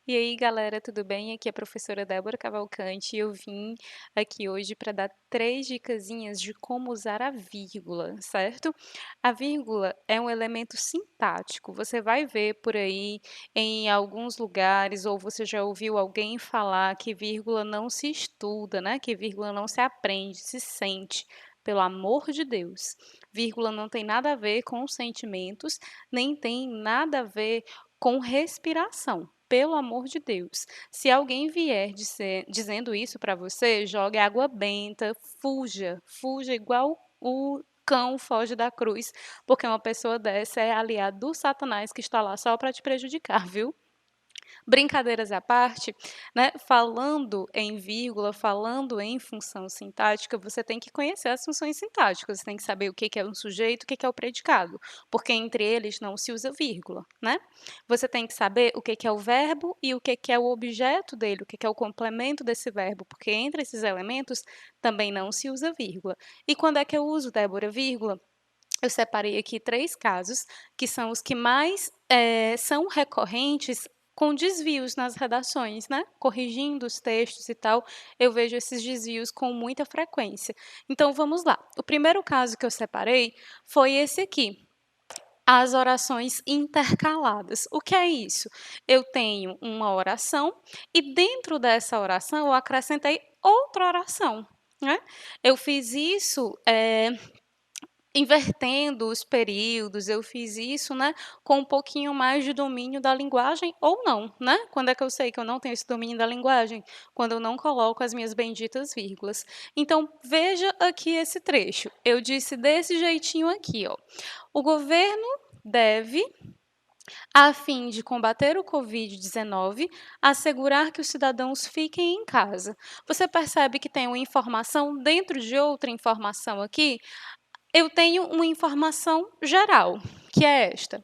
E aí, galera, tudo bem? Aqui é a professora Débora Cavalcante e eu vim aqui hoje para dar 3 dicasinhas de como usar a vírgula, certo? A vírgula é um elemento sintático. Você vai ver por aí em alguns lugares, ou você já ouviu alguém falar que vírgula não se estuda, né? Que vírgula não se aprende, se sente. Pelo amor de Deus, vírgula não tem nada a ver com sentimentos, nem tem nada a ver com respiração. Pelo amor de Deus. Se alguém vier dizendo isso para você, jogue água benta, fuja, fuja igual o cão foge da cruz, porque uma pessoa dessa é aliada do Satanás que está lá só para te prejudicar, viu? Brincadeiras à parte, né, falando em vírgula, falando em função sintática, você tem que conhecer as funções sintáticas, você tem que saber o que é um sujeito, o que é o predicado, porque entre eles não se usa vírgula, né? Você tem que saber o que é o verbo e o que é o objeto dele, o que é o complemento desse verbo, porque entre esses elementos também não se usa vírgula. E quando é que eu uso, Débora, vírgula? Eu separei aqui 3 casos, que são os que mais são recorrentes com desvios nas redações, né? Corrigindo os textos e tal, eu vejo esses desvios com muita frequência. Então, vamos lá. O primeiro caso que eu separei foi esse aqui, as orações intercaladas. O que é isso? Eu tenho uma oração e dentro dessa oração eu acrescentei outra oração, né? Eu fiz isso invertendo os períodos, eu fiz isso, né, com um pouquinho mais de domínio da linguagem ou não, né? Quando é que eu sei que eu não tenho esse domínio da linguagem? Quando eu não coloco as minhas benditas vírgulas. Então, veja aqui esse trecho. Eu disse desse jeitinho aqui, ó. O governo deve, a fim de combater o Covid-19, assegurar que os cidadãos fiquem em casa. Você percebe que tem uma informação dentro de outra informação aqui? Eu tenho uma informação geral, que é esta,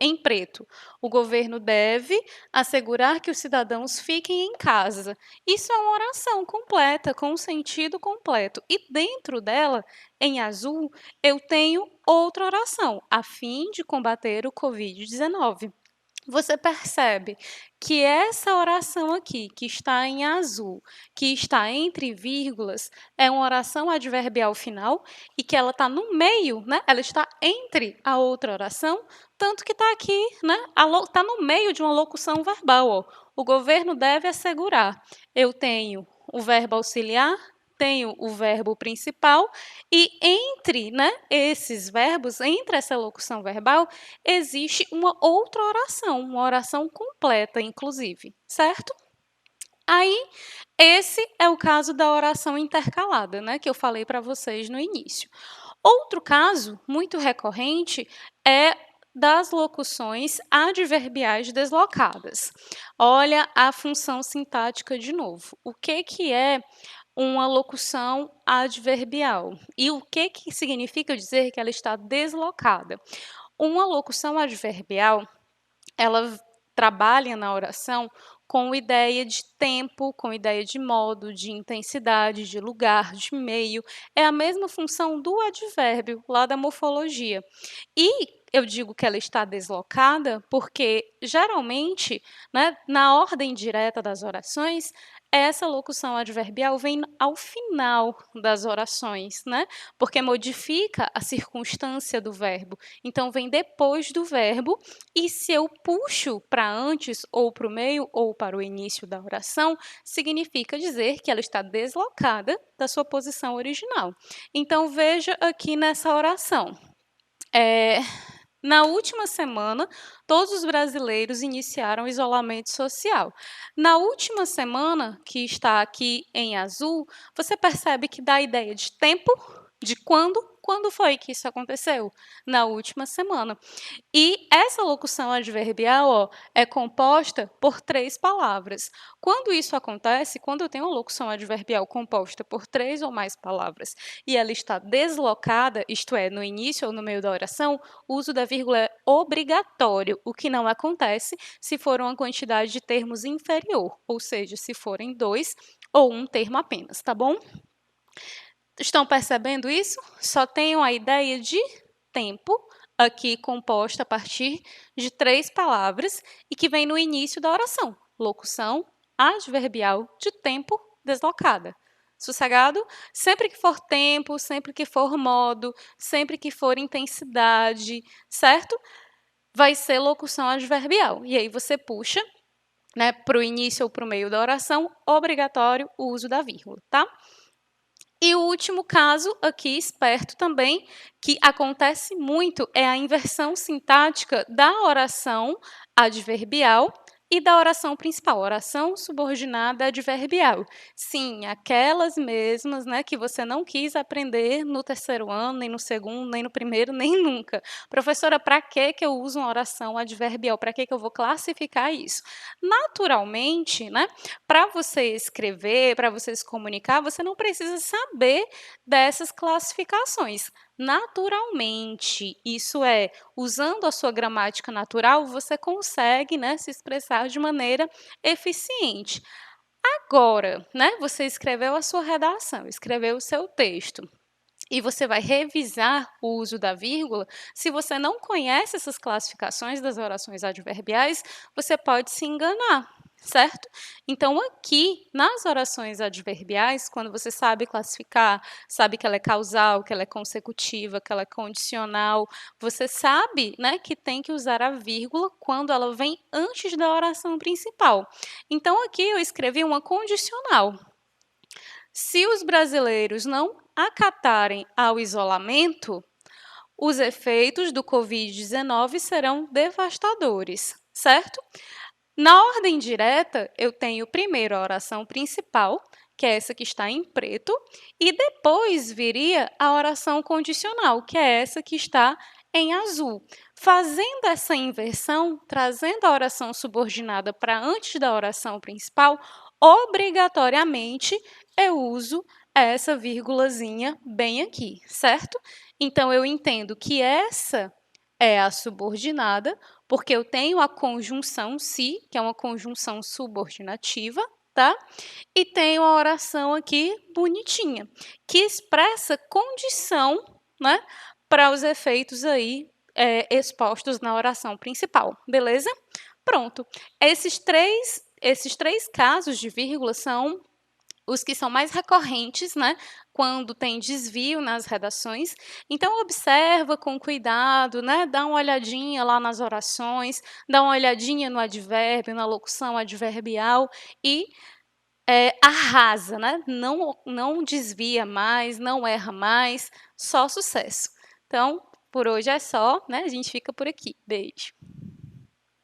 em preto. O governo deve assegurar que os cidadãos fiquem em casa. Isso é uma oração completa, com um sentido completo. E dentro dela, em azul, eu tenho outra oração, a fim de combater o Covid-19. Você percebe que essa oração aqui, que está em azul, que está entre vírgulas, é uma oração adverbial final e que ela está no meio, né? Ela está entre a outra oração, tanto que está aqui, né? Está no meio de uma locução verbal. Ó. O governo deve assegurar. Eu tenho o verbo auxiliar, tenho o verbo principal e entre, né, esses verbos, entre essa locução verbal, existe uma outra oração, uma oração completa, inclusive, certo? Aí, esse é o caso da oração intercalada, né, que eu falei para vocês no início. Outro caso muito recorrente é das locuções adverbiais deslocadas. Olha a função sintática de novo. O que é uma locução adverbial? E o que significa dizer que ela está deslocada? Uma locução adverbial, ela trabalha na oração com ideia de tempo, com ideia de modo, de intensidade, de lugar, de meio. É a mesma função do advérbio, lá da morfologia. E eu digo que ela está deslocada porque, geralmente, né, na ordem direta das orações, essa locução adverbial vem ao final das orações, né? Porque modifica a circunstância do verbo. Então, vem depois do verbo, e se eu puxo para antes, ou para o meio, ou para o início da oração, significa dizer que ela está deslocada da sua posição original. Então, veja aqui nessa oração. Na última semana, todos os brasileiros iniciaram o isolamento social. Na última semana, que está aqui em azul, você percebe que dá a ideia de tempo, de quando? Quando foi que isso aconteceu? Na última semana. E essa locução adverbial, ó, é composta por 3 palavras. Quando isso acontece, quando eu tenho uma locução adverbial composta por 3 ou mais palavras e ela está deslocada, isto é, no início ou no meio da oração, o uso da vírgula é obrigatório, o que não acontece se for uma quantidade de termos inferior, ou seja, se forem 2 ou um termo apenas, tá bom? Estão percebendo isso? Só tenho a ideia de tempo, aqui composta a partir de 3 palavras e que vem no início da oração. locução adverbial de tempo deslocada. Sossegado? Sempre que for tempo, sempre que for modo, sempre que for intensidade, certo? Vai ser locução adverbial. E aí você puxa, né, para o início ou para o meio da oração, obrigatório o uso da vírgula, tá? E o último caso aqui, esperto também, que acontece muito, é a inversão sintática da oração adverbial e da oração principal, oração subordinada adverbial. Sim, aquelas mesmas, né, que você não quis aprender no terceiro ano, nem no segundo, nem no primeiro, nem nunca. Professora, para que eu uso uma oração adverbial? Para que eu vou classificar isso? Naturalmente, né, para você escrever, para você se comunicar, você não precisa saber dessas classificações. Naturalmente, isso é, usando a sua gramática natural, você consegue, né, se expressar de maneira eficiente. Agora, né, você escreveu a sua redação, escreveu o seu texto. E você vai revisar o uso da vírgula. Se você não conhece essas classificações das orações adverbiais, você pode se enganar, certo? Então, aqui, nas orações adverbiais, quando você sabe classificar, sabe que ela é causal, que ela é consecutiva, que ela é condicional, você sabe, né, que tem que usar a vírgula quando ela vem antes da oração principal. Então, aqui eu escrevi uma condicional. Se os brasileiros não acatarem ao isolamento, os efeitos do Covid-19 serão devastadores, certo? Na ordem direta, eu tenho primeiro a oração principal, que é essa que está em preto, e depois viria a oração condicional, que é essa que está em azul. Fazendo essa inversão, trazendo a oração subordinada para antes da oração principal, obrigatoriamente eu uso essa vírgulazinha bem aqui, certo? Então, eu entendo que essa é a subordinada, porque eu tenho a conjunção se, que é uma conjunção subordinativa, tá? E tenho a oração aqui bonitinha, que expressa condição, né, para os efeitos aí expostos na oração principal, beleza? Pronto. Esses três casos de vírgula são os que são mais recorrentes, né, quando tem desvio nas redações. Então, observa com cuidado, né, dá uma olhadinha lá nas orações, dá uma olhadinha no advérbio, na locução adverbial e arrasa, né? Não desvia mais, não erra mais, só sucesso. Então, por hoje é só, né? A gente fica por aqui. Beijo.